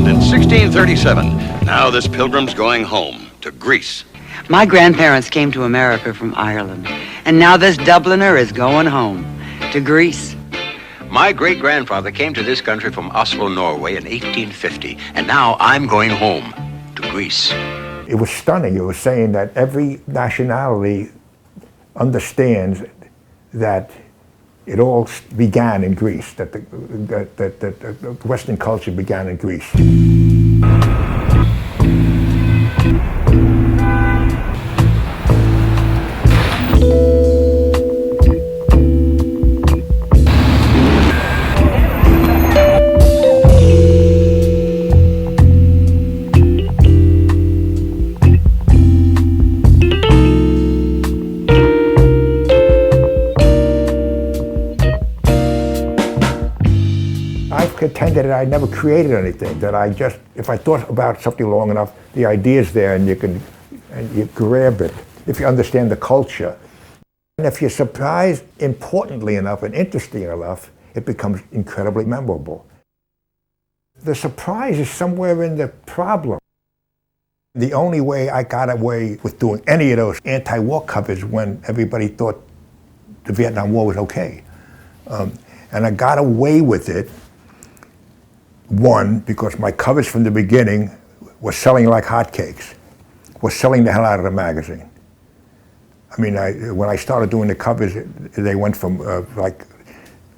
in 1637. Now this pilgrim's going home to Greece. My grandparents came to America from Ireland, and now this Dubliner is going home to Greece. My great-grandfather came to this country from Oslo, Norway in 1850, and now I'm going home to Greece. It was stunning. It was saying that every nationality understands that it all began in Greece, that the Western culture began in Greece. Contended that I never created anything, that I just, if I thought about something long enough, the idea's there and you grab it, if you understand the culture. And if you're surprised importantly enough and interesting enough, it becomes incredibly memorable. The surprise is somewhere in the problem. The only way I got away with doing any of those anti-war covers when everybody thought the Vietnam War was okay. And I got away with it. One, because my covers from the beginning were selling like hotcakes, were selling the hell out of the magazine. I mean, when I started doing the covers, they went from like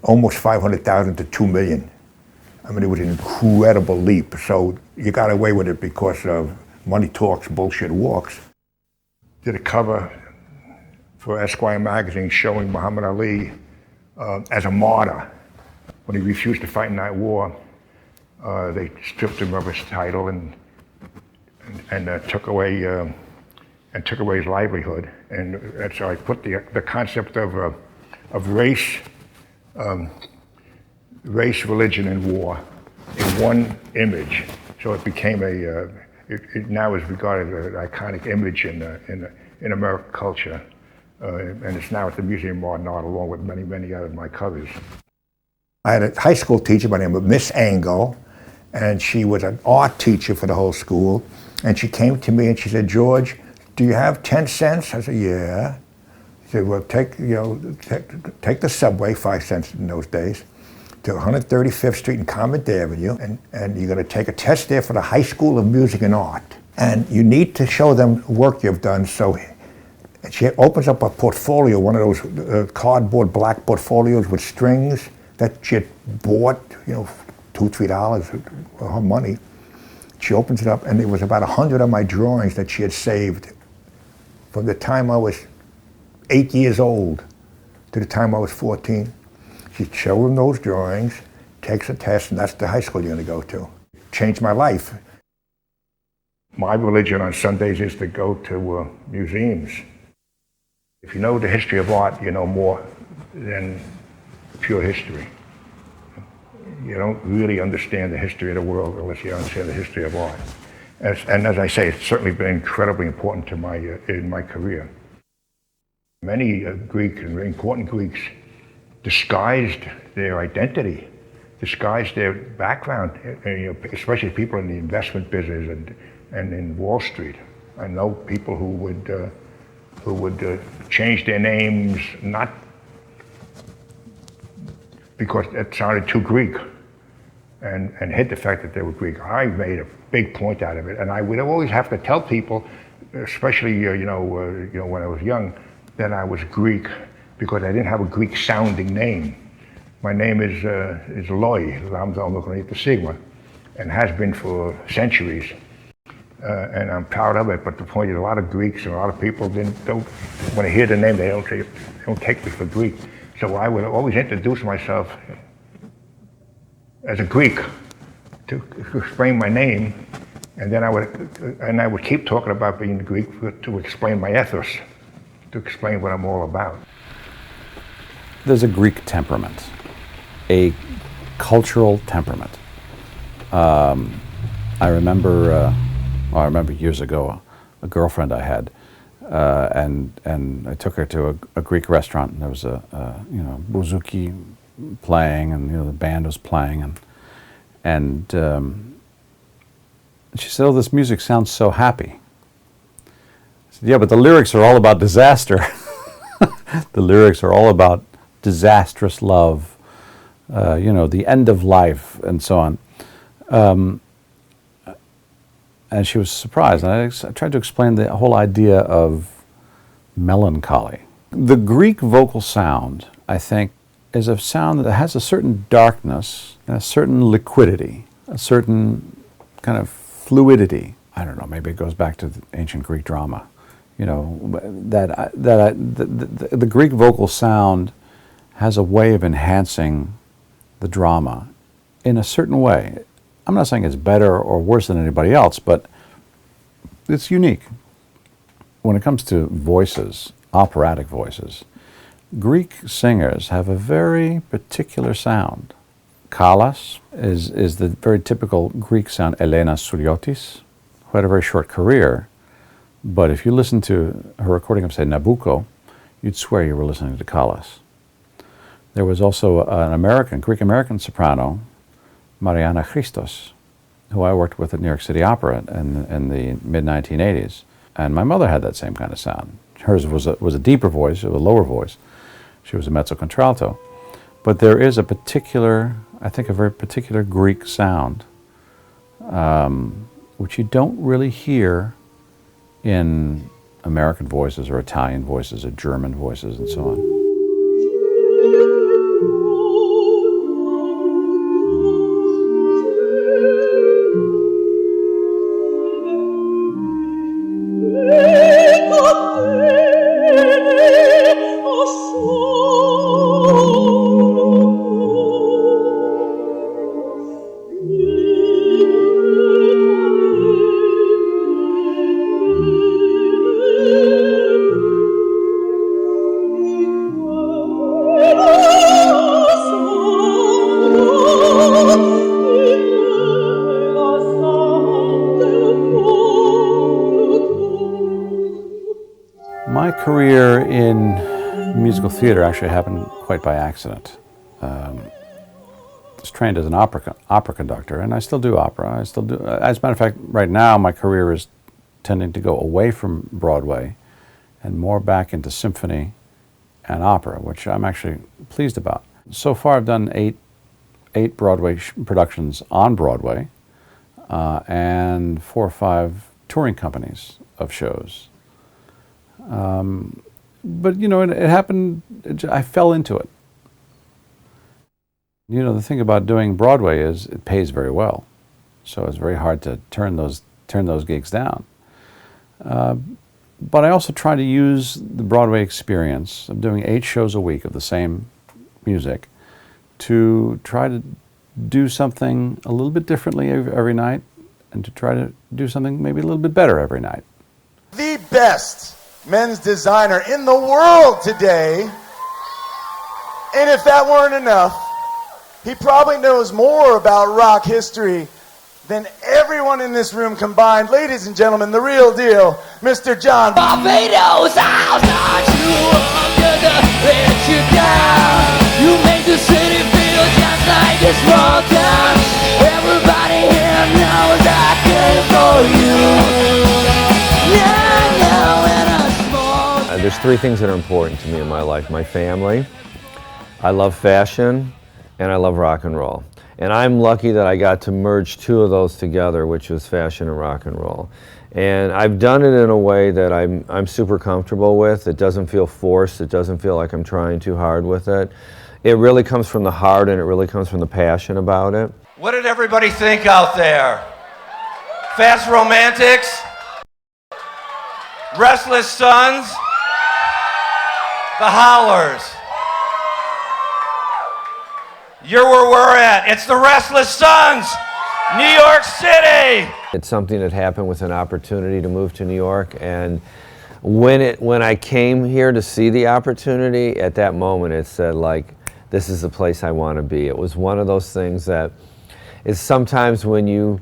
almost 500,000 to 2 million. I mean, it was an incredible leap. So you got away with it because of money talks, bullshit walks. Did a cover for Esquire magazine showing Muhammad Ali as a martyr when he refused to fight in that war. They stripped him of his title and took away his livelihood. And so I put the concept of race, religion, and war in one image. So it became it now is regarded as an iconic image in American culture, and it's now at the Museum of Modern Art along with many other of my covers. I had a high school teacher by the name of Miss Angle, and she was an art teacher for the whole school. And she came to me and she said, "George, do you have 10 cents?" I said, "Yeah." She said, "Well, take the subway, 5 cents in those days, to 135th Street and Commerce Avenue, and you're going to take a test there for the High School of Music and Art. And you need to show them work you've done." So and she opens up a portfolio, one of those cardboard black portfolios with strings that she had bought, $2, $3 of her money. She opens it up, and there was about 100 of my drawings that she had saved from the time I was 8 years old to the time I was 14. She'd show them those drawings, takes a test, and that's the high school you're going to go to. Changed my life. My religion on Sundays is to go to museums. If you know the history of art, you know more than pure history. You don't really understand the history of the world unless you understand the history of art. And as I say, it's certainly been incredibly important to in my career. Many Greek and important Greeks disguised their identity, disguised their background, especially people in the investment business and in Wall Street. I know people who would change their names, not because it sounded too Greek, and hid the fact that they were Greek. I made a big point out of it, and I would always have to tell people, especially when I was young, that I was Greek because I didn't have a Greek-sounding name. My name is Loy, Lamzal Nucleate Sigma, and has been for centuries, and I'm proud of it. But the point is, a lot of Greeks and a lot of people don't when they hear the name, they don't take me for Greek. So I would always introduce myself as a Greek to explain my name, and then I would keep talking about being Greek to explain my ethos, to explain what I'm all about. There's a Greek temperament, a cultural temperament. I remember years ago, a girlfriend I had. And I took her to a Greek restaurant, and there was a bouzouki playing, and the band was playing, and She said, "Oh, this music sounds so happy." I said, "Yeah, but the lyrics are all about disaster." The lyrics are all about disastrous love, the end of life, and so on. And she was surprised. And I tried to explain the whole idea of melancholy. The Greek vocal sound, I think, is a sound that has a certain darkness and a certain liquidity, a certain kind of fluidity. I don't know, maybe it goes back to the ancient Greek drama. The Greek vocal sound has a way of enhancing the drama in a certain way. I'm not saying it's better or worse than anybody else, but it's unique. When it comes to voices, operatic voices, Greek singers have a very particular sound. Callas is the very typical Greek sound. Elena Souliotis, who had a very short career, but if you listen to her recording of, say, Nabucco, you'd swear you were listening to Callas. There was also an Greek-American soprano, Mariana Christos, who I worked with at New York City Opera in the mid-1980s. And my mother had that same kind of sound. Hers was a deeper voice, a lower voice. She was a mezzo-contralto. But there is a very particular Greek sound, which you don't really hear in American voices or Italian voices or German voices and so on. My career in musical theater actually happened quite by accident. I was trained as an opera conductor, and I still do opera. As a matter of fact, right now my career is tending to go away from Broadway and more back into symphony and opera, which I'm actually pleased about. So far I've done eight Broadway productions on Broadway and 4 or 5 touring companies of shows. But it happened, I fell into it. The thing about doing Broadway is it pays very well. So it's very hard to turn those gigs down. But I also try to use the Broadway experience of doing 8 shows a week of the same music to try to do something a little bit differently every night and to try to do something maybe a little bit better every night. The best men's designer in the world today. And if that weren't enough, he probably knows more about rock history than everyone in this room combined. Ladies and gentlemen, the real deal, Mr. John Barbados, I'll start you up to let you down. You make the city feel just like a small town. Everybody here knows I came for you. There's 3 things that are important to me in my life. My family, I love fashion, and I love rock and roll. And I'm lucky that I got to merge 2 of those together, which was fashion and rock and roll. And I've done it in a way that I'm super comfortable with. It doesn't feel forced. It doesn't feel like I'm trying too hard with it. It really comes from the heart, and it really comes from the passion about it. What did everybody think out there? Fast Romantics? Restless Sons? The Howlers. You're where we're at. It's the Restless Sons, New York City. It's something that happened with an opportunity to move to New York, and when I came here to see the opportunity, at that moment it said, like, this is the place I want to be. It was one of those things that is sometimes when you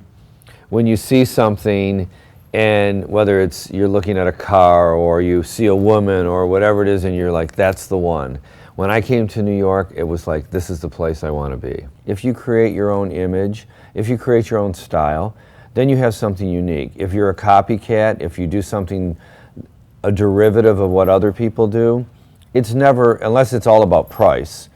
see something, and whether it's you're looking at a car or you see a woman or whatever it is, and you're like, that's the one. When I came to New York, it was like, this is the place I want to be. If you create your own image, if you create your own style, then you have something unique. If you're a copycat, if you do something, a derivative of what other people do, it's never, unless it's all about price,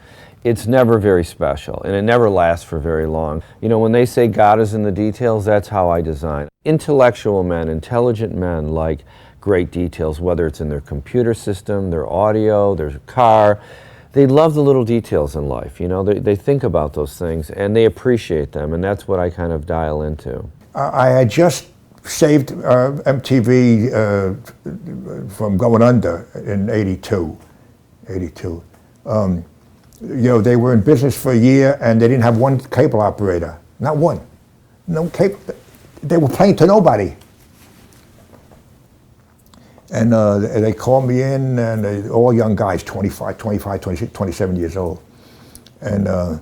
it's never very special, and it never lasts for very long. You know, when they say God is in the details, that's how I design. Intellectual men, intelligent men like great details, whether it's in their computer system, their audio, their car. They love the little details in life, you know, they think about those things and they appreciate them, and that's what I kind of dial into. I had just saved MTV from going under in '82. You know, they were in business for a year and they didn't have one cable operator, not one. No cable, they were playing to nobody. And they called me in, and all young guys, 25, 26, 27 years old. And I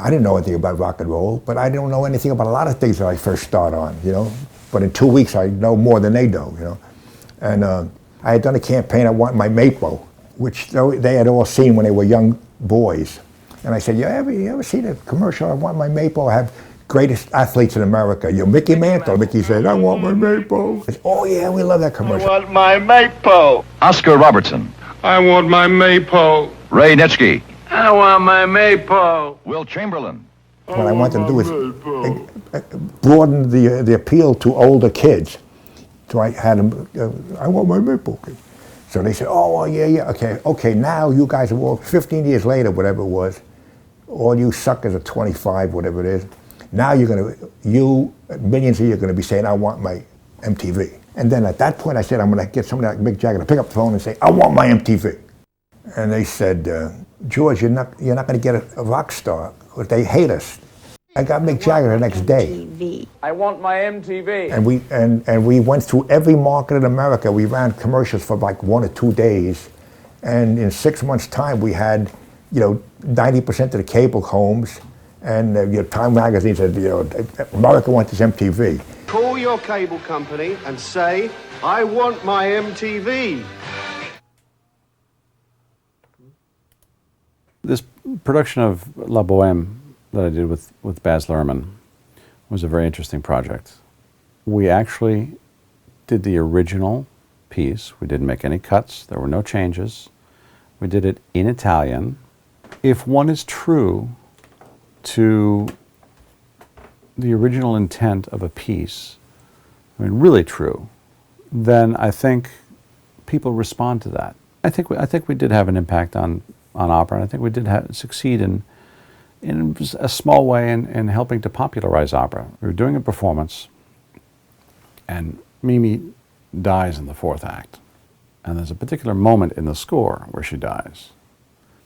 didn't know anything about rock and roll, but I don't know anything about a lot of things that I first start on, you know. But in 2 weeks, I know more than they do, you know. And I had done a campaign, I want my Mapo, which they had all seen when they were young boys. And I said, you ever see the commercial, I want my Mapo, I have greatest athletes in America. You're Mickey Mantle. Mickey said, I want my Mapo. Said, oh yeah, we love that commercial. I want my Mapo. Oscar Robertson. I want my Mapo. Ray Nitsky. I want my Mapo. Will Chamberlain. What I wanted to do is broaden the appeal to older kids. So I had them, I want my Mapo. So they said, oh, yeah, okay, now you guys are all 15 years later, whatever it was, all you suckers are 25, whatever it is. Now millions of you are going to be saying, I want my MTV. And then at that point I said, I'm going to get somebody like Mick Jagger to pick up the phone and say, I want my MTV. And they said, George, you're not going to get a rock star. They hate us. I got Mick Jagger the next day. I want my MTV. And we went through every market in America. We ran commercials for like 1 or 2 days. And in 6 months' time, we had, 90% of the cable homes. And Time magazine said, America wants this MTV. Call your cable company and say, I want my MTV. This production of La Boheme that I did with Baz Luhrmann was a very interesting project. We actually did the original piece. We didn't make any cuts. There were no changes. We did it in Italian. If one is true to the original intent of a piece, I mean, really true, then I think people respond to that. I think we did have an impact on opera, and I think we did succeed in a small way in helping to popularize opera. We were doing a performance, and Mimi dies in the 4th act. And there's a particular moment in the score where she dies.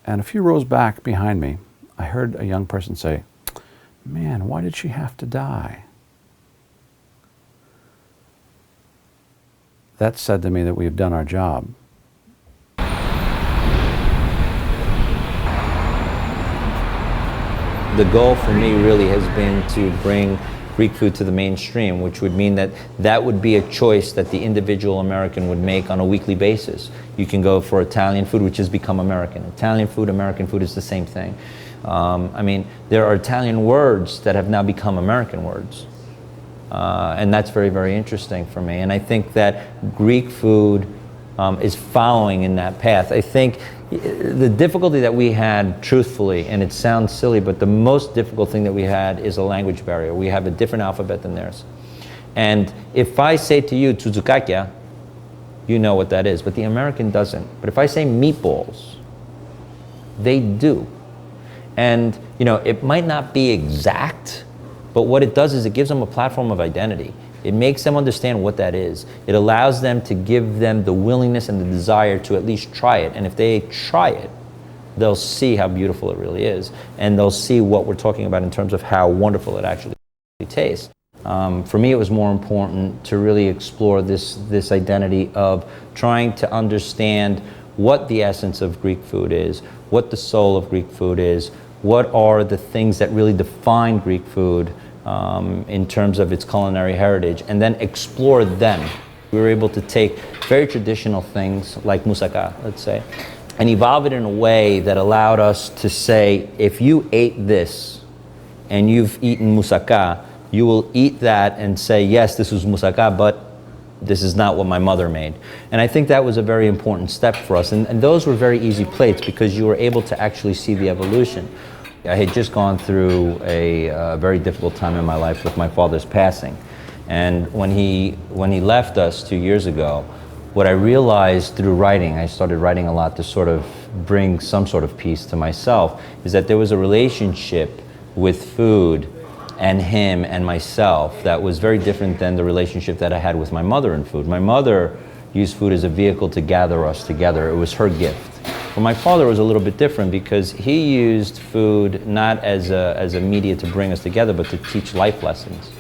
And a few rows back behind me, I heard a young person say, man, why did she have to die? That said to me that we've done our job. The goal for me really has been to bring Greek food to the mainstream, which would mean that would be a choice that the individual American would make on a weekly basis. You can go for Italian food, which has become American. Italian food, American food is the same thing. I mean, there are Italian words that have now become American words. And that's very, very interesting for me. And I think that Greek food is following in that path. I think the difficulty that we had, truthfully, and it sounds silly, but the most difficult thing that we had is a language barrier. We have a different alphabet than theirs. And if I say to you, tsuzukakia, you know what that is, but the American doesn't. But if I say meatballs, they do. And, it might not be exact, but what it does is it gives them a platform of identity. It makes them understand what that is. It allows them to give them the willingness and the desire to at least try it. And if they try it, they'll see how beautiful it really is. And they'll see what we're talking about in terms of how wonderful it actually tastes. For me, it was more important to really explore this identity of trying to understand what the essence of Greek food is, what the soul of Greek food is, what are the things that really define Greek food in terms of its culinary heritage, and then explore them. We were able to take very traditional things like moussaka, let's say, and evolve it in a way that allowed us to say, if you ate this and you've eaten moussaka, You will eat that and say, yes, this was moussaka, but this is not what my mother made. And I think that was a very important step for us. And those were very easy plates because you were able to actually see the evolution. I had just gone through a very difficult time in my life with my father's passing. And when he left us 2 years ago, what I realized through writing, I started writing a lot to sort of bring some sort of peace to myself, is that there was a relationship with food and him and myself that was very different than the relationship that I had with my mother and food. My mother used food as a vehicle to gather us together. It was her gift. For my father, it was a little bit different because he used food not as a media to bring us together, but to teach life lessons.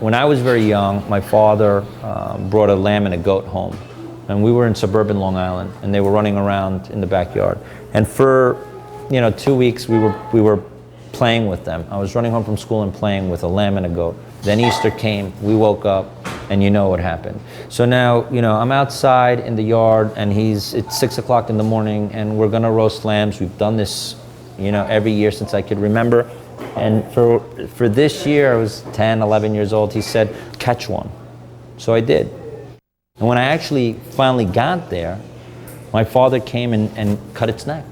When I was very young, my father brought a lamb and a goat home. And we were in suburban Long Island, and they were running around in the backyard. And for 2 weeks, we were playing with them. I was running home from school and playing with a lamb and a goat. Then Easter came, we woke up, and you know what happened. So now, I'm outside in the yard, and it's 6 o'clock in the morning, and we're gonna roast lambs. We've done this, every year since I could remember. And for this year, I was 10, 11 years old, he said, catch one. So I did. And when I actually finally got there, my father came and cut its neck.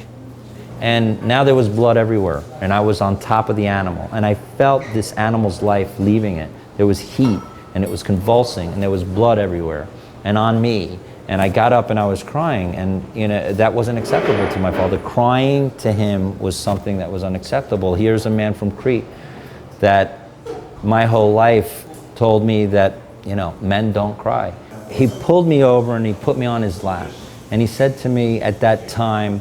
And now there was blood everywhere, and I was on top of the animal, and I felt this animal's life leaving it. There was heat, and it was convulsing, and there was blood everywhere, and on me. And I got up and I was crying, and that wasn't acceptable to my father. Crying to him was something that was unacceptable. Here's a man from Crete that my whole life told me that, men don't cry. He pulled me over and he put me on his lap, and he said to me at that time,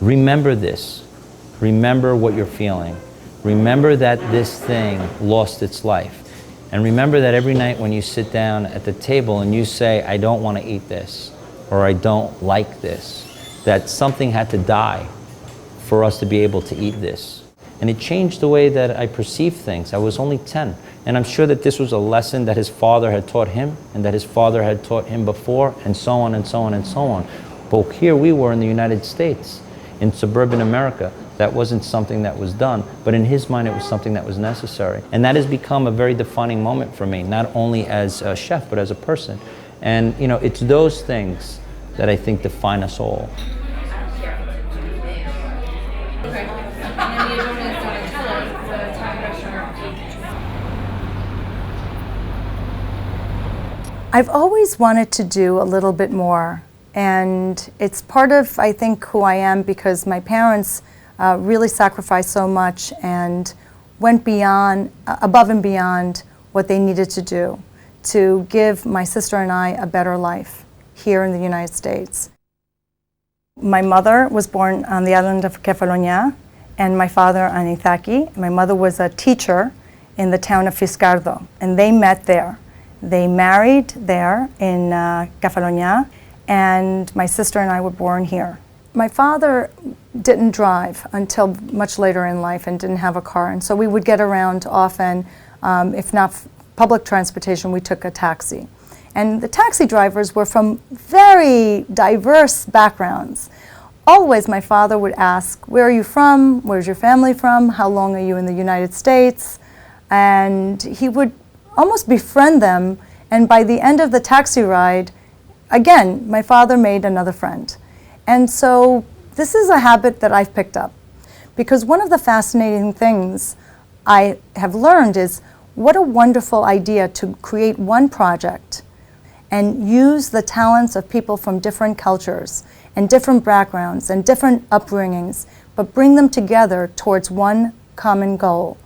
remember this. Remember what you're feeling. Remember that this thing lost its life. And remember that every night when you sit down at the table and you say, I don't want to eat this, or I don't like this, that something had to die for us to be able to eat this. And it changed the way that I perceived things. I was only 10. And I'm sure that this was a lesson that his father had taught him, and that his father had taught him before, and so on and so on and so on. But here we were in the United States, in suburban America. That wasn't something that was done, but in his mind it was something that was necessary. And that has become a very defining moment for me, not only as a chef, but as a person. And it's those things that I think define us all. I've always wanted to do a little bit more, and it's part of, I think, who I am, because my parents really sacrificed so much and went above and beyond what they needed to do to give my sister and I a better life here in the United States. My mother was born on the island of Kefalonia, and my father on Ithaki. My mother was a teacher in the town of Fiscardo, and they met there. They married there in Kefalonia, and my sister and I were born here. My father didn't drive until much later in life and didn't have a car, and so we would get around often. If not public transportation, we took a taxi. And the taxi drivers were from very diverse backgrounds. Always my father would ask, where are you from? Where's your family from? How long are you in the United States? And he would almost befriend them, and by the end of the taxi ride, again, my father made another friend. And so this is a habit that I've picked up, because one of the fascinating things I have learned is what a wonderful idea to create one project and use the talents of people from different cultures and different backgrounds and different upbringings, but bring them together towards one common goal.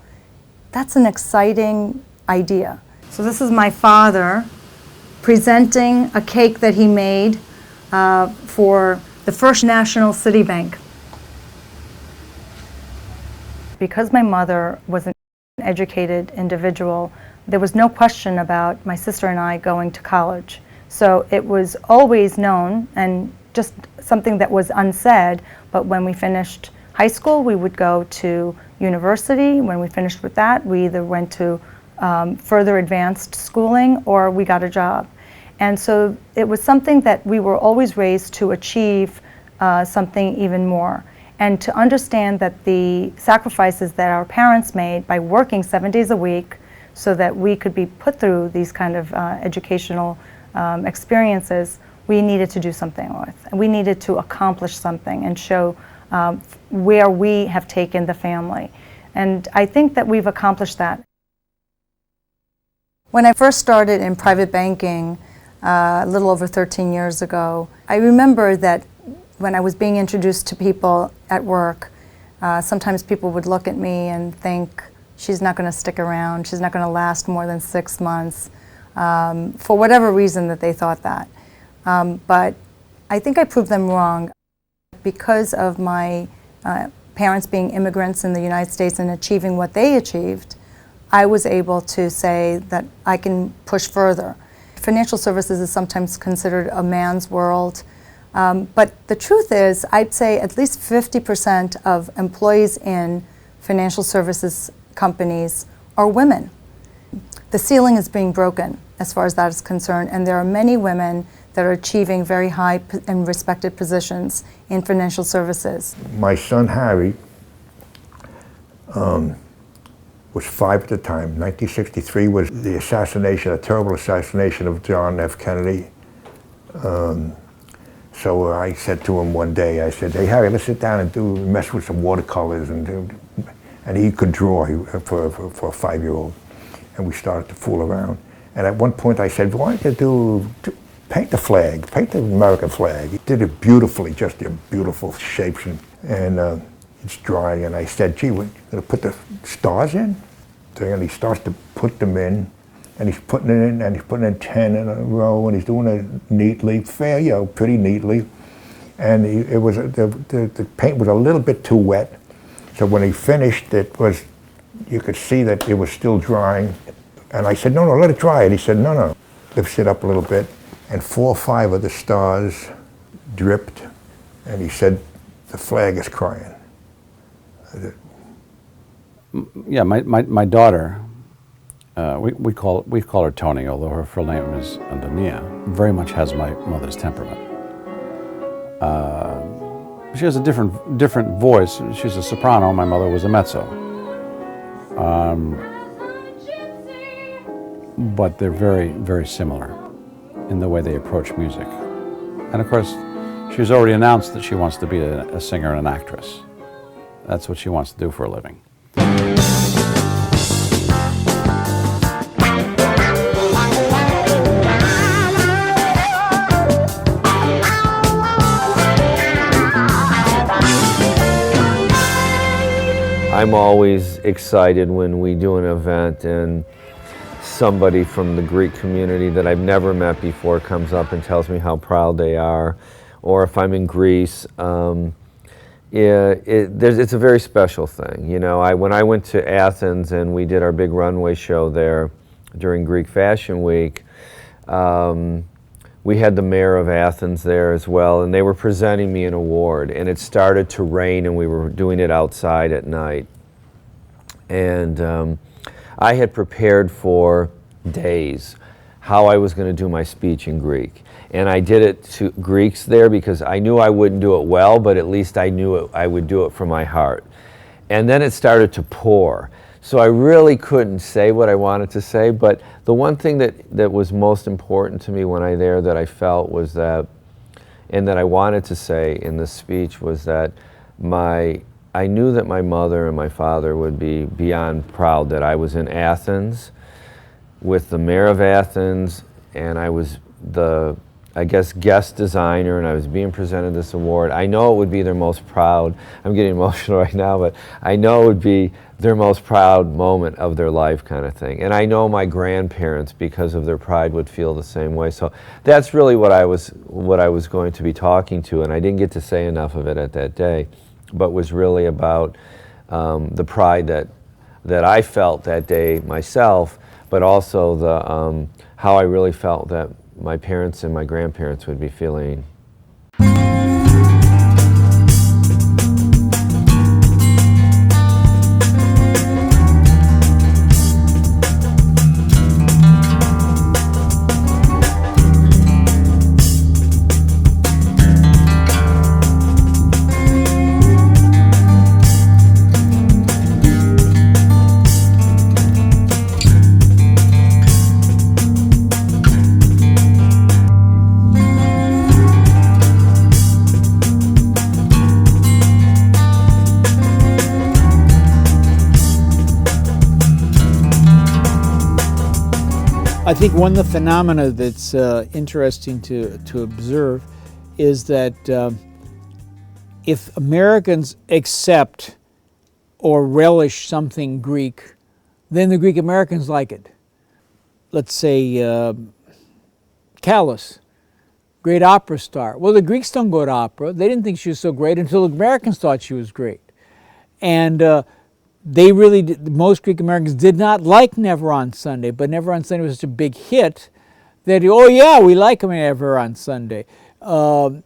That's an exciting idea. So this is my father presenting a cake that he made for the First National City Bank. Because my mother was an educated individual, there was no question about my sister and I going to college. So it was always known, and just something that was unsaid, but when we finished high school, we would go to university. When we finished with that, we either went to further advanced schooling or we got a job. And so it was something that we were always raised to achieve something even more. and to understand that the sacrifices that our parents made by working 7 days a week so that we could be put through these kind of educational experiences, we needed to do something with. And we needed to accomplish something and show where we have taken the family. And I think that we've accomplished that. When I first started in private banking a little over 13 years ago, I remember that when I was being introduced to people at work, sometimes people would look at me and think, she's not going to stick around, she's not going to last more than 6 months, for whatever reason that they thought that. But I think I proved them wrong. Because of my parents being immigrants in the United States and achieving what they achieved, I was able to say that I can push further. Financial services is sometimes considered a man's world, but the truth is, I'd say at least 50% of employees in financial services companies are women. The ceiling is being broken as far as that is concerned, and there are many women that are achieving very high and respected positions in financial services. My son Harry was 5 at the time. 1963 was the assassination, a terrible assassination of John F. Kennedy. So I said to him one day, I said, hey Harry, let's sit down and mess with some watercolors. And he could draw for a 5-year-old. And we started to fool around. And at one point I said, why don't you paint the flag, paint the American flag. He did it beautifully, just the beautiful shapes, and it's drying. And I said, gee, we're gonna put the stars in? And he starts to put them in, and he's putting it in, and he's putting in 10 in a row, and he's doing it neatly, pretty neatly. And the paint was a little bit too wet. So when he finished, you could see that it was still drying. And I said, no, let it dry. And he said, no. Lifts it up a little bit, and 4 or 5 of the stars dripped, and he said, the flag is crying. Yeah, my daughter, we call her Tony, although her full name is Andania, very much has my mother's temperament. She has a different voice. She's a soprano. My mother was a mezzo. But they're very, very similar in the way they approach music. And of course, she's already announced that she wants to be a singer and an actress. That's what she wants to do for a living. I'm always excited when we do an event and somebody from the Greek community that I've never met before comes up and tells me how proud they are. Or if I'm in Greece, it's a very special thing. You know, when I went to Athens and we did our big runway show there during Greek Fashion Week, we had the mayor of Athens there as well, and they were presenting me an award, and it started to rain and we were doing it outside at night. And I had prepared for days how I was going to do my speech in Greek. And I did it to Greeks there because I knew I wouldn't do it well, but at least I knew I would do it from my heart. And then it started to pour. So I really couldn't say what I wanted to say, but the one thing that was most important to me when that I felt was that, and that I wanted to say in this speech was that I knew that my mother and my father would be beyond proud that I was in Athens with the mayor of Athens, and I was the, I guess, guest designer, and I was being presented this award. I know it would be their most proud, I'm getting emotional right now, but I know it would be their most proud moment of their life kind of thing. And I know my grandparents, because of their pride, would feel the same way. So that's really what I was going to be talking to, and I didn't get to say enough of it at that day, but was really about the pride that I felt that day myself, but also the how I really felt that my parents and my grandparents would be feeling. I think one of the phenomena that's interesting to observe is that if Americans accept or relish something Greek, then the Greek Americans like it. Let's say Callas, great opera star. Well, the Greeks don't go to opera. They didn't think she was so great until the Americans thought she was great. And they really did, most Greek Americans did not like Never on Sunday, but Never on Sunday was such a big hit that, oh yeah, we like Never on Sunday. Zorba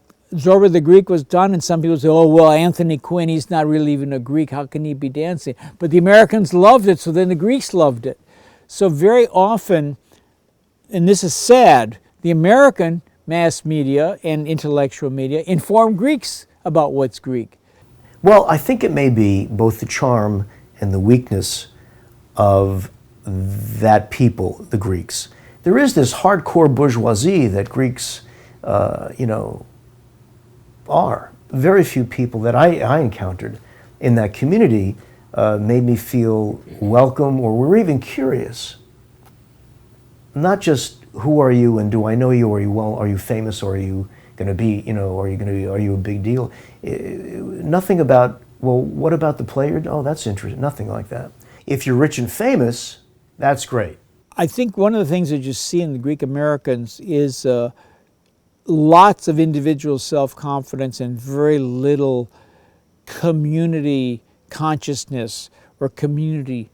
the Greek was done, and some people say, oh, well, Anthony Quinn, he's not really even a Greek. How can he be dancing? But the Americans loved it, so then the Greeks loved it. So very often, and this is sad, the American mass media and intellectual media inform Greeks about what's Greek. Well, I think it may be both the charm and the weakness of that people, the Greeks. There is this hardcore bourgeoisie that Greeks, are. Very few people that I encountered in that community made me feel welcome, or were even curious. Not just who are you and do I know you, are you famous, or are you going to be, are you a big deal? Nothing about, well, what about the player? Oh, that's interesting. Nothing like that. If you're rich and famous, that's great. I think one of the things that you see in the Greek Americans is lots of individual self-confidence and very little community consciousness or community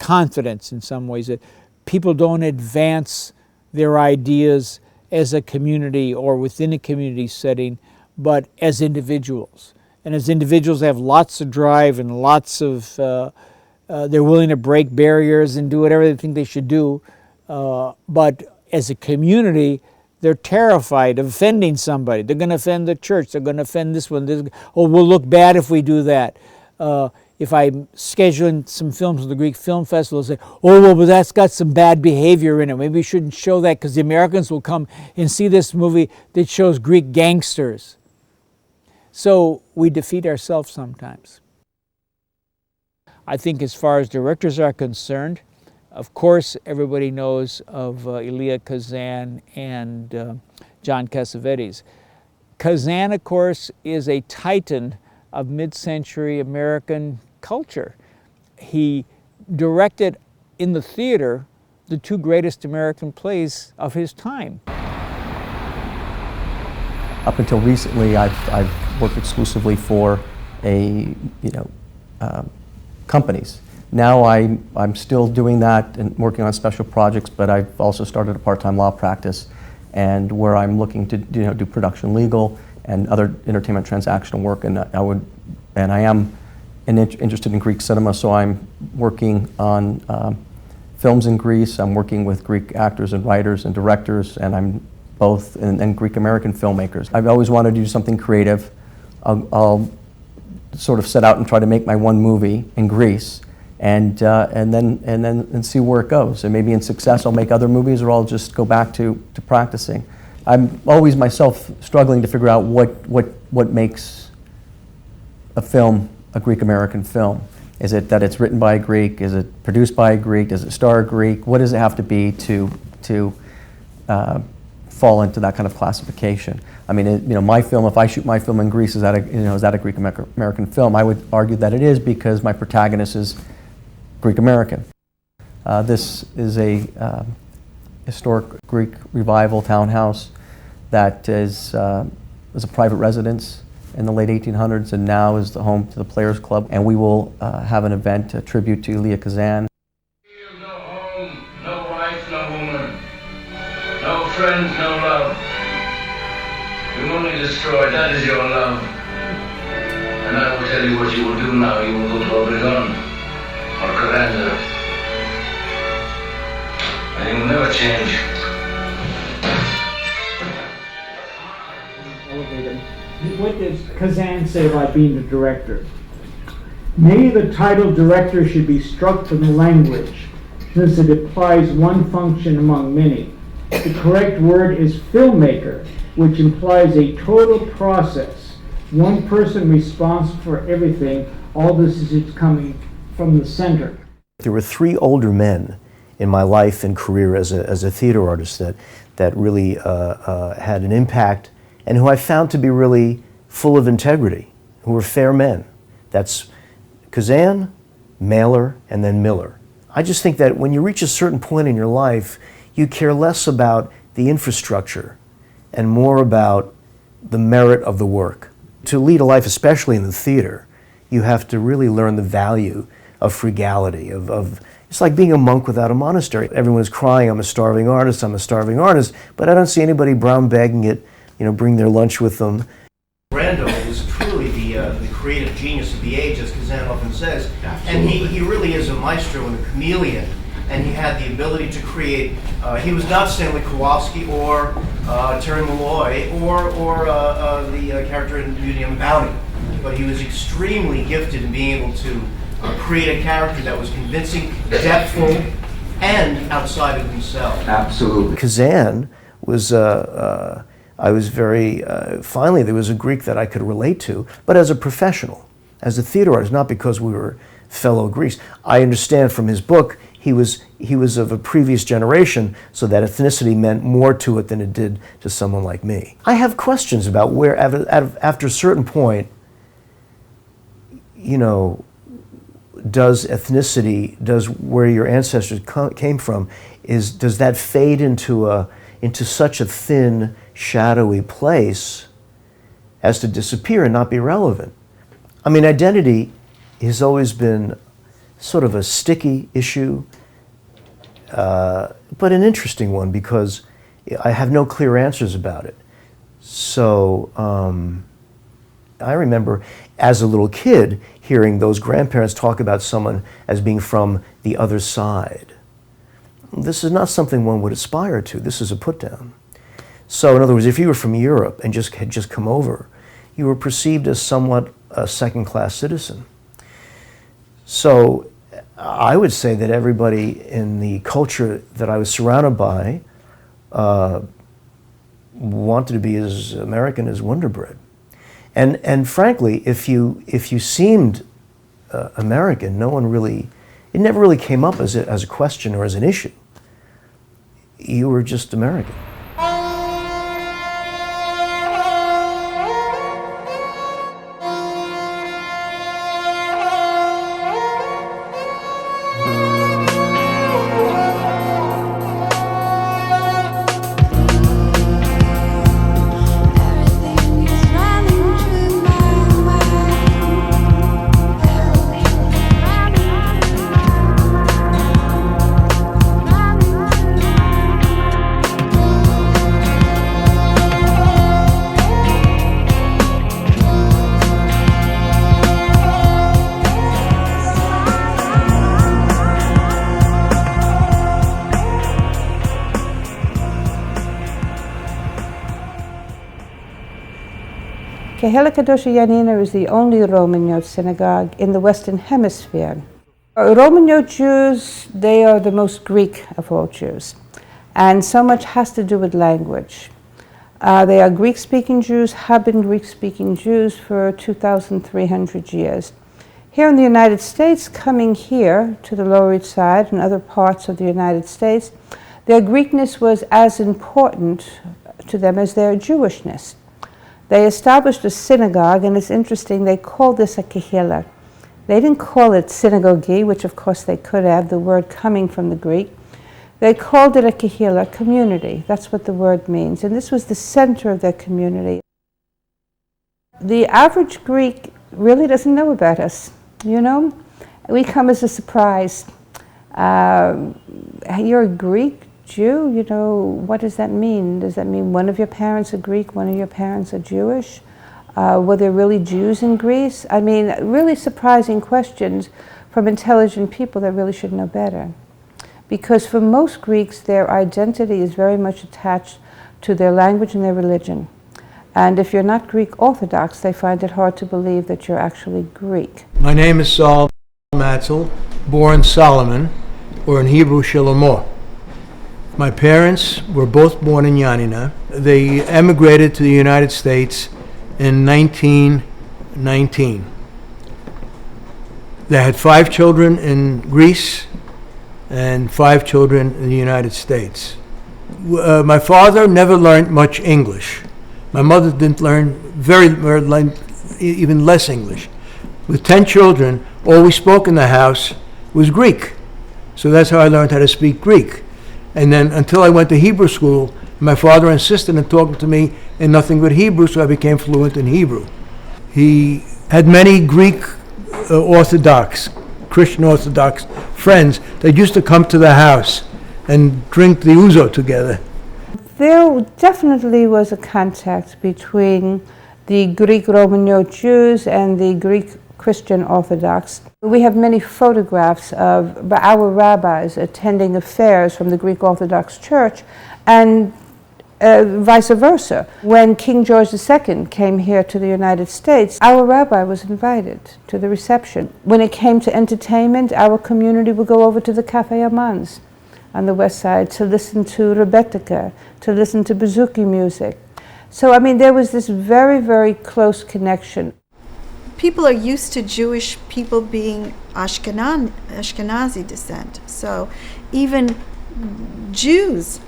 confidence in some ways. That people don't advance their ideas as a community or within a community setting, but as individuals. And as individuals, they have lots of drive and lots of, they're willing to break barriers and do whatever they think they should do. But as a community, they're terrified of offending somebody. They're going to offend the church. They're going to offend this one. Oh, we'll look bad if we do that. If I'm scheduling some films at the Greek Film Festival, they'll say, oh, well, but that's got some bad behavior in it. Maybe we shouldn't show that because the Americans will come and see this movie that shows Greek gangsters. So we defeat ourselves sometimes. I think as far as directors are concerned, of course, everybody knows of Elia Kazan and John Cassavetes. Kazan, of course, is a titan of mid-century American culture. He directed in the theater the two greatest American plays of his time. Up until recently, I've worked exclusively for companies. Now I'm still doing that and working on special projects, but I've also started a part-time law practice, and where I'm looking to do production legal and other entertainment transactional work, and I am interested in Greek cinema, so I'm working on films in Greece. I'm working with Greek actors and writers and directors, and I'm both and Greek American filmmakers. I've always wanted to do something creative. I'll sort of set out and try to make my one movie in Greece, and then see where it goes. And maybe in success I'll make other movies, or I'll just go back to practicing. I'm always myself struggling to figure out what makes a film a Greek American film. Is it that it's written by a Greek? Is it produced by a Greek? Does it star a Greek? What does it have to be to fall into that kind of classification? I mean, my film, if I shoot my film in Greece, is that a Greek American film? I would argue that it is, because my protagonist is Greek American. This is a historic Greek revival townhouse that is a private residence in the late 1800s, and now is the home to the Players Club. And we will have an event, a tribute to Elia Kazan. No home, no wife, no woman, no friends, no love. You only destroy, that is your love. And I will tell you what you will do now. You will go to Obregon or Carranda, and you will never change. What does Kazan say about being the director? Maybe the title director should be struck from the language, since it implies one function among many. The correct word is filmmaker, which implies a total process. One person responsible for everything. All this is coming from the center. There were three older men in my life and career as a theater artist that really had an impact and who I found to be really full of integrity, who were fair men. That's Kazan, Mailer, and then Miller. I just think that when you reach a certain point in your life, you care less about the infrastructure and more about the merit of the work. To lead a life, especially in the theater, you have to really learn the value of frugality, it's like being a monk without a monastery. Everyone's crying, I'm a starving artist, but I don't see anybody brown bagging it, bring their lunch with them. Brando was truly the creative genius of the age, as Kazan often says. Absolutely. And he really is a maestro and a chameleon. And he had the ability to create, he was not Stanley Kowalski or Terry Malloy or the character in Beauty and the Bounty. But he was extremely gifted in being able to create a character that was convincing, depthful, and outside of himself. Absolutely. Kazan was, I was very, finally there was a Greek that I could relate to, but as a professional, as a theater artist, not because we were fellow Greeks. I understand from his book, he was of a previous generation, so that ethnicity meant more to it than it did to someone like me. I have questions about where, after a certain point, does ethnicity, does where your ancestors came from, does that fade into such a thin, shadowy place as to disappear and not be relevant? I mean, identity has always been sort of a sticky issue, but an interesting one because I have no clear answers about it. So I remember as a little kid hearing those grandparents talk about someone as being from the other side. This is not something one would aspire to. This is a put down. So in other words, if you were from Europe and had just come over, you were perceived as somewhat a second-class citizen. So I would say that everybody in the culture that I was surrounded by wanted to be as American as Wonder Bread. And frankly, if you seemed American, it never really came up as a question or as an issue. You were just American. Kehela Kadosha Yanina is the only Roman Yod synagogue in the Western Hemisphere. Roman Yod Jews, they are the most Greek of all Jews. And so much has to do with language. They are Greek-speaking Jews, have been Greek-speaking Jews for 2,300 years. Here in the United States, coming here to the Lower East Side and other parts of the United States, their Greekness was as important to them as their Jewishness. They established a synagogue, and it's interesting, they called this a kehillah. They didn't call it synagogue, which of course they could have, the word coming from the Greek. They called it a kehillah, community. That's what the word means. And this was the center of their community. The average Greek really doesn't know about us, We come as a surprise. You're a Greek Jew, what does that mean? Does that mean one of your parents are Greek, one of your parents are Jewish? Were there really Jews in Greece? I mean, really surprising questions from intelligent people that really should know better. Because for most Greeks, their identity is very much attached to their language and their religion. And if you're not Greek Orthodox, they find it hard to believe that you're actually Greek. My name is Saul Matzel, born Solomon, or in Hebrew, Shlomo. My parents were both born in Yanina. They emigrated to the United States in 1919. They had 5 children in Greece and 5 children in the United States. My father never learned much English. My mother didn't learn even less English. With 10 children, all we spoke in the house was Greek. So that's how I learned how to speak Greek. And then until I went to Hebrew school, my father insisted on talking to me in nothing but Hebrew, so I became fluent in Hebrew. He had many Greek Orthodox, Christian Orthodox friends that used to come to the house and drink the ouzo together. There definitely was a contact between the Greek Roman Jews and the Greek Christian Orthodox. We have many photographs of our rabbis attending affairs from the Greek Orthodox Church and vice versa. When King George II came here to the United States, our rabbi was invited to the reception. When it came to entertainment, our community would go over to the Cafe Amans on the west side to listen to Rebetika, to listen to bouzouki music. So, I mean, there was this very, very close connection. People are used to Jewish people being Ashkenazi descent. So even Jews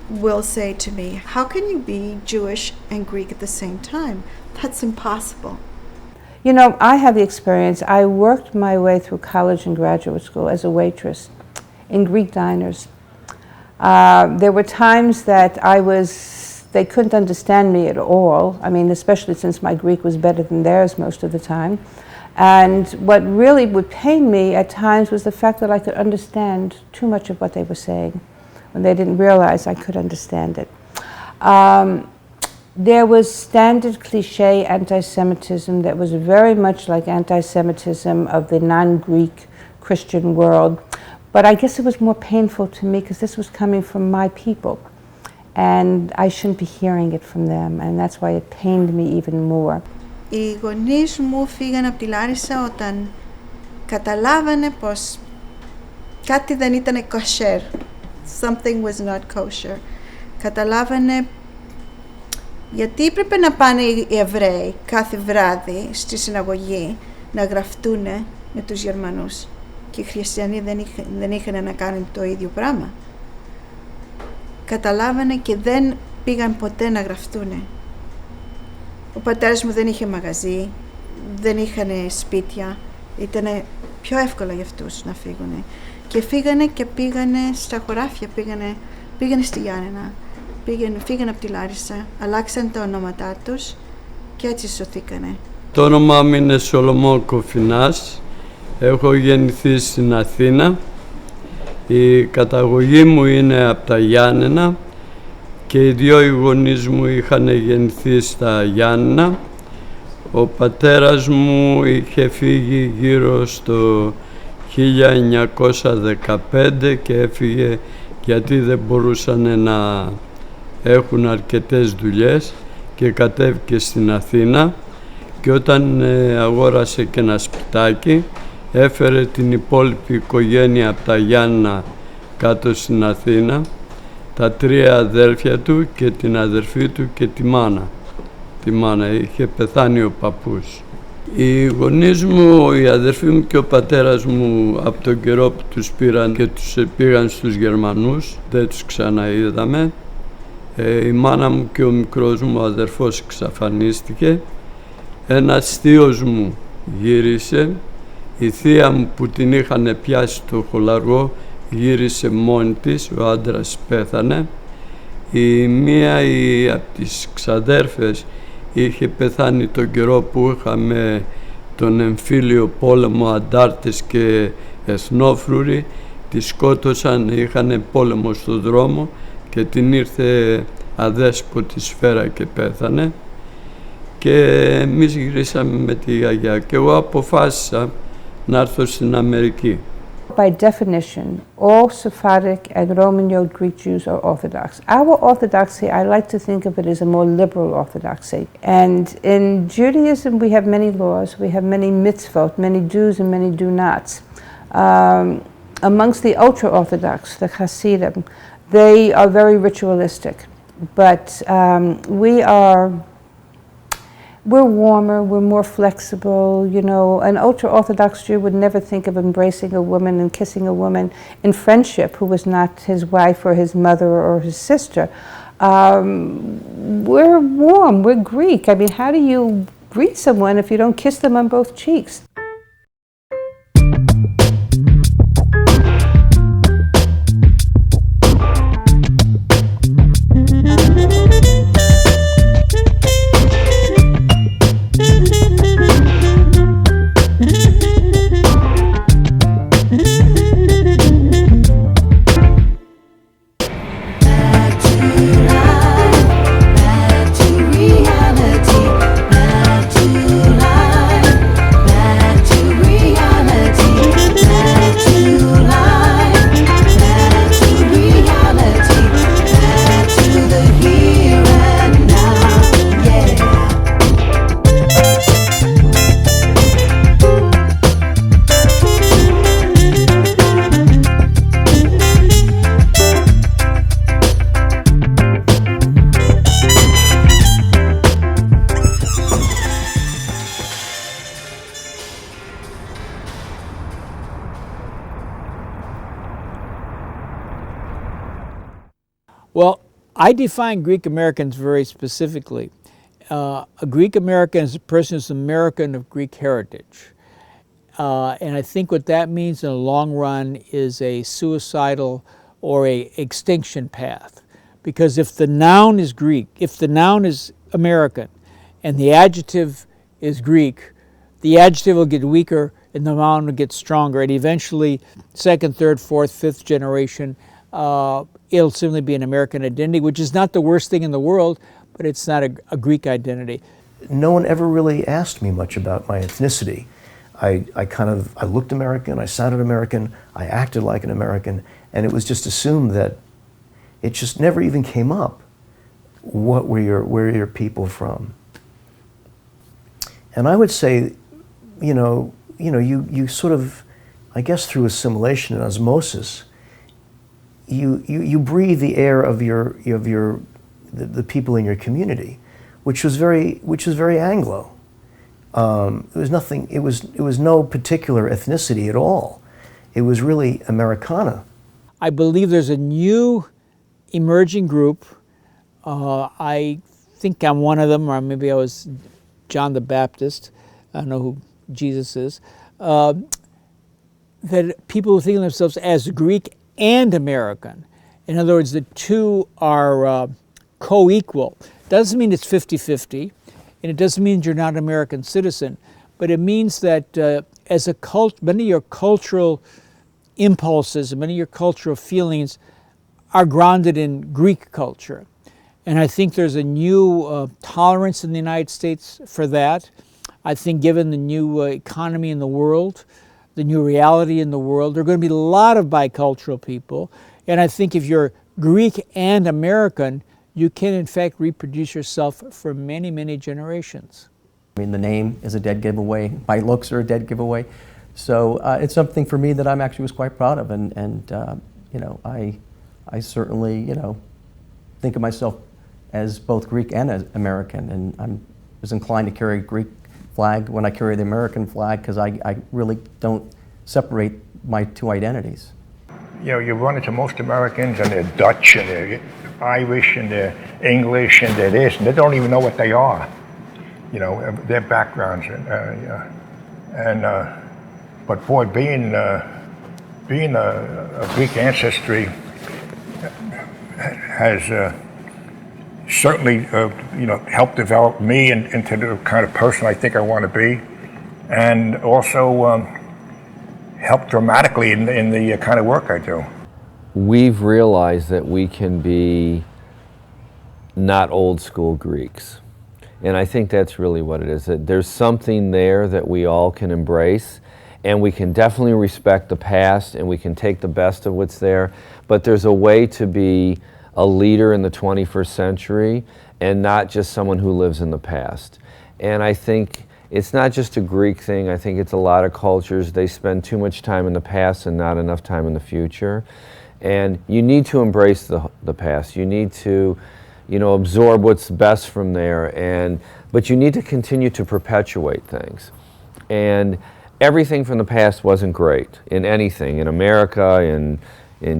will say to me, how can you be Jewish and Greek at the same time? That's impossible. You know, I had the experience. I worked my way through college and graduate school as a waitress in Greek diners. There were times that they couldn't understand me at all. I mean, especially since my Greek was better than theirs most of the time. And what really would pain me at times was the fact that I could understand too much of what they were saying when they didn't realize I could understand it. There was standard cliche anti-Semitism that was very much like anti-Semitism of the non-Greek Christian world. But I guess it was more painful to me because this was coming from my people. And I shouldn't be hearing it from them, and that's why it pained me even more. Οι γονείς μου φύγαν από τη Λάρισα όταν καταλάβανε πως κάτι δεν ήταν kosher. Something was not kosher. Καταλάβανε γιατί έπρεπε να πάνε οι Εβραίοι κάθε βράδυ στη συναγωγή να γραφτούνε με τους Γερμανούς και οι χριστιανοί δεν είχαν να κάνουν το ίδιο πράγμα. Καταλάβανε και δεν πήγαν ποτέ να γραφτούνε. Ο πατέρας μου δεν είχε μαγαζί, δεν είχαν σπίτια, ήταν πιο εύκολο για αυτούς να φύγουν. Και φύγανε και πήγανε στα χωράφια, πήγανε στη Γιάννενα, φύγανε από τη Λάρισα, αλλάξαν τα ονόματά τους και έτσι σωθήκανε. Το όνομά μου είναι Σολομό Κοφινάς, έχω γεννηθεί στην Αθήνα. Η καταγωγή μου είναι από τα Γιάννενα και οι δύο οι γονείς μου είχαν γεννηθεί στα Γιάννενα. Ο πατέρας μου είχε φύγει γύρω στο 1915 και έφυγε γιατί δεν μπορούσαν να έχουν αρκετές δουλειές και κατέβηκε στην Αθήνα και όταν αγόρασε και ένα σπιτάκι έφερε την υπόλοιπη οικογένεια από τα Γιάννα κάτω στην Αθήνα, τα 3 αδέρφια του και την αδερφή του και τη μάνα. Τη μάνα, είχε πεθάνει ο παππούς. Οι γονείς μου, οι αδερφοί μου και ο πατέρας μου από τον καιρό που τους πήραν και τους πήγαν στους Γερμανούς, δεν τους ξαναείδαμε. Η μάνα μου και ο μικρός μου αδερφός εξαφανίστηκε. Ένας θείος μου γύρισε. Η θεία μου που την είχαν πιάσει το χολαργό γύρισε μόνη της, ο άντρας πέθανε. Η μία από τις ξαδέρφες είχε πεθάνει τον καιρό που είχαμε τον εμφύλιο πόλεμο, αντάρτες και εθνόφρουροι. Τη σκότωσαν, είχαν πόλεμο στο δρόμο και την ήρθε αδέσποτη σφαίρα και πέθανε. Και εμείς γυρίσαμε με τη γιαγιά και εγώ αποφάσισα να έρθω στην Αμερική. By definition, all Sephardic and Roman Yod Greek Jews are Orthodox. Our Orthodoxy, I like to think of it as a more liberal Orthodoxy. And in Judaism, we have many laws, we have many mitzvot, many do's and many do-nots. Amongst the ultra-Orthodox, the Hasidim, they are very ritualistic. But we're warmer, we're more flexible. You know, an ultra-Orthodox Jew would never think of embracing a woman and kissing a woman in friendship who was not his wife or his mother or his sister. We're warm, we're Greek. I mean, how do you greet someone if you don't kiss them on both cheeks? Well, I define Greek Americans very specifically. A Greek American is a person who's American of Greek heritage. And I think what that means in the long run is a suicidal or a extinction path. Because if the noun is Greek, if the noun is American and the adjective is Greek, the adjective will get weaker and the noun will get stronger. And eventually, second, third, fourth, fifth generation, it'll simply be an American identity, which is not the worst thing in the world, but it's not a Greek identity. No one ever really asked me much about my ethnicity. I looked American, I sounded American, I acted like an American, and it was just assumed that it just never even came up. Where are your people from? And I would say, you sort of, I guess through assimilation and osmosis, you breathe the air of the people in your community, which was very Anglo. It was no particular ethnicity at all. It was really Americana. I believe there's a new emerging group. I think I'm one of them, or maybe I was John the Baptist. I don't know who Jesus is. That people who think of themselves as Greek and American. In other words, the two are co-equal. Doesn't mean it's 50-50, and it doesn't mean you're not an American citizen, but it means that as a cult, many of your cultural impulses and many of your cultural feelings are grounded in Greek culture. And I think there's a new tolerance in the United States for that. I think given the new economy in the world, the new reality in the world, there are going to be a lot of bicultural people. And I think if you're Greek and American, you can in fact reproduce yourself for many, many generations. I mean, the name is a dead giveaway. My looks are a dead giveaway. So it's something for me that I'm actually was quite proud of. And I certainly, think of myself as both Greek and as American. And I was inclined to carry a Greek flag when I carry the American flag because I really don't separate my two identities. You run into most Americans and they're Dutch and they're Irish and they're English and they're this, and they don't even know what they are. Their backgrounds. But boy, being a Greek ancestry has certainly helped develop me into the kind of person I think I want to be, and also helped dramatically in the kind of work I do. We've realized that we can be not old school Greeks. And I think that's really what it is, that there's something there that we all can embrace, and we can definitely respect the past and we can take the best of what's there, but there's a way to be a leader in the 21st century and not just someone who lives in the past. And I think it's not just a Greek thing. I think it's a lot of cultures. They spend too much time in the past and not enough time in the future. And you need to embrace the past. You need to absorb what's best from there. But you need to continue to perpetuate things. And everything from the past wasn't great in anything, in America, in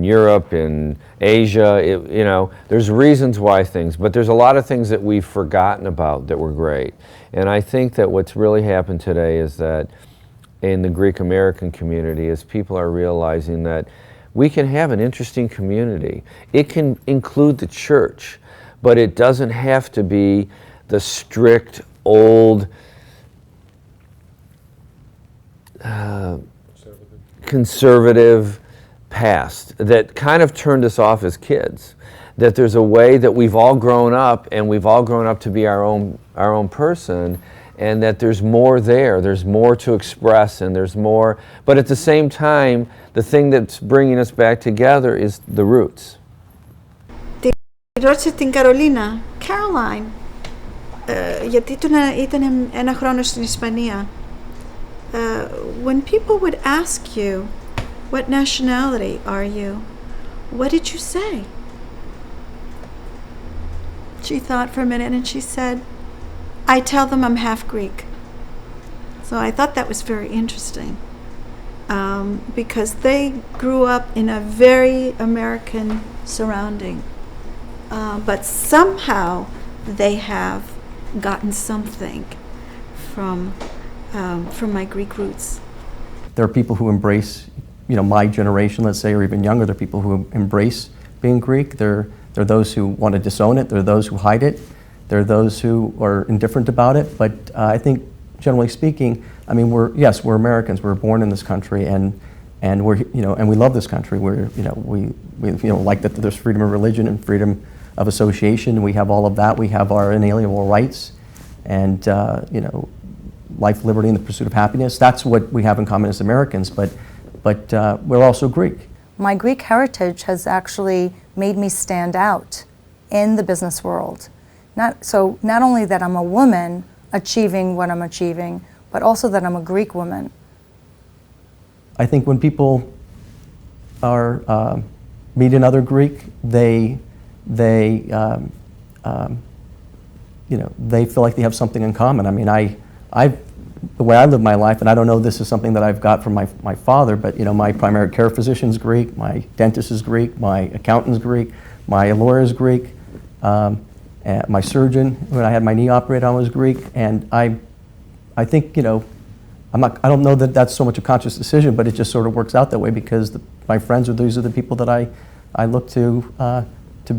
Europe, in Asia. There's reasons why things, but there's a lot of things that we've forgotten about that were great. And I think that what's really happened today is that in the Greek American community is people are realizing that we can have an interesting community. It can include the church, but it doesn't have to be the strict, old, conservative past that kind of turned us off as kids. That there's a way that we've all grown up, and we've all grown up to be our own person, and that there's more there. There's more to express, and there's more. But at the same time, the thing that's bringing us back together is the roots. Τη ρώτησε την Καρολίνα, Caroline, γιατί ήταν ένα χρόνο στην Ισπανία. When people would ask you, what nationality are you? What did you say? She thought for a minute and she said, I tell them I'm half Greek. So I thought that was very interesting because they grew up in a very American surrounding. But somehow they have gotten something from my Greek roots. There are people who embrace, my generation, let's say, or even younger. There are people who embrace being Greek. There are those who want to disown it. There are those who hide it. There are those who are indifferent about it. But I think, generally speaking, we're Americans. We're born in this country, and we're and we love this country. We like that there's freedom of religion and freedom of association. We have all of that. We have our inalienable rights, and life, liberty, and the pursuit of happiness. That's what we have in common as Americans. But we're also Greek. My Greek heritage has actually made me stand out in the business world. Not only that I'm a woman achieving what I'm achieving, but also that I'm a Greek woman. I think when people are meet another Greek, they feel like they have something in common. The way I live my life, and I don't know this is something that I've got from my father, but my primary care physician's Greek, my dentist is Greek, my accountant's Greek, my lawyer's Greek, my surgeon, when I had my knee operated on, was Greek, and I think, I don't know that that's so much a conscious decision, but it just sort of works out that way because my friends these are the people that I look to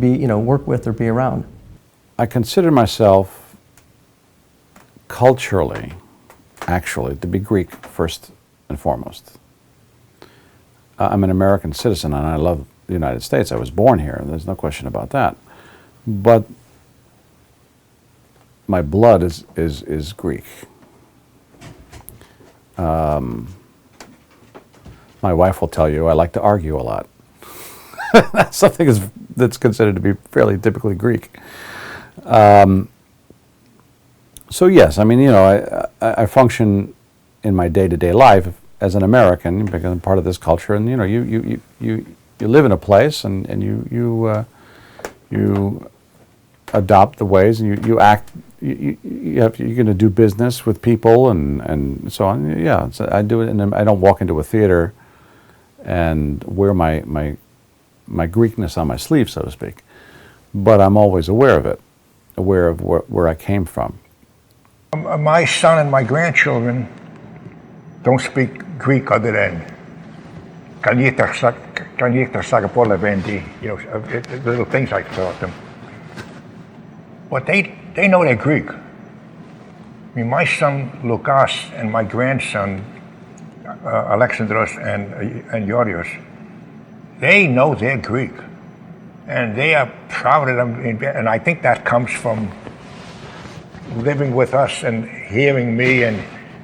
be, work with or be around. I consider myself culturally, actually, to be Greek first and foremost. I'm an American citizen and I love the United States. I was born here, and there's no question about that. But my blood is Greek. My wife will tell you I like to argue a lot. That's something that's considered to be fairly typically Greek. So yes, I function in my day-to-day life as an American because I'm part of this culture, and you live in a place, and you adopt the ways, and you act. You're going to do business with people and so on. Yeah, so I do it, and I don't walk into a theater and wear my Greekness on my sleeve, so to speak. But I'm always aware of it, aware of where I came from. My son and my grandchildren don't speak Greek other than little things I taught them. But they know they're Greek. My son Lukas and my grandson Alexandros and Yorios, they know they're Greek, and they are proud of them. And I think that comes from living with us and hearing me and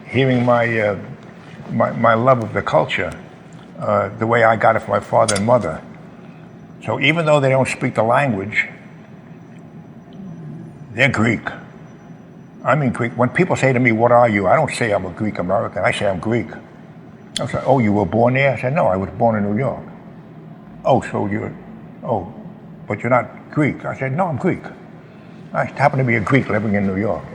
hearing my love of the culture, the way I got it from my father and mother. So even though they don't speak the language, they're Greek. Greek. When people say to me, what are you? I don't say I'm a Greek American. I say I'm Greek. I say, oh, you were born there? I said, no, I was born in New York. But you're not Greek. I said, no, I'm Greek. I happen to be a Greek living in New York.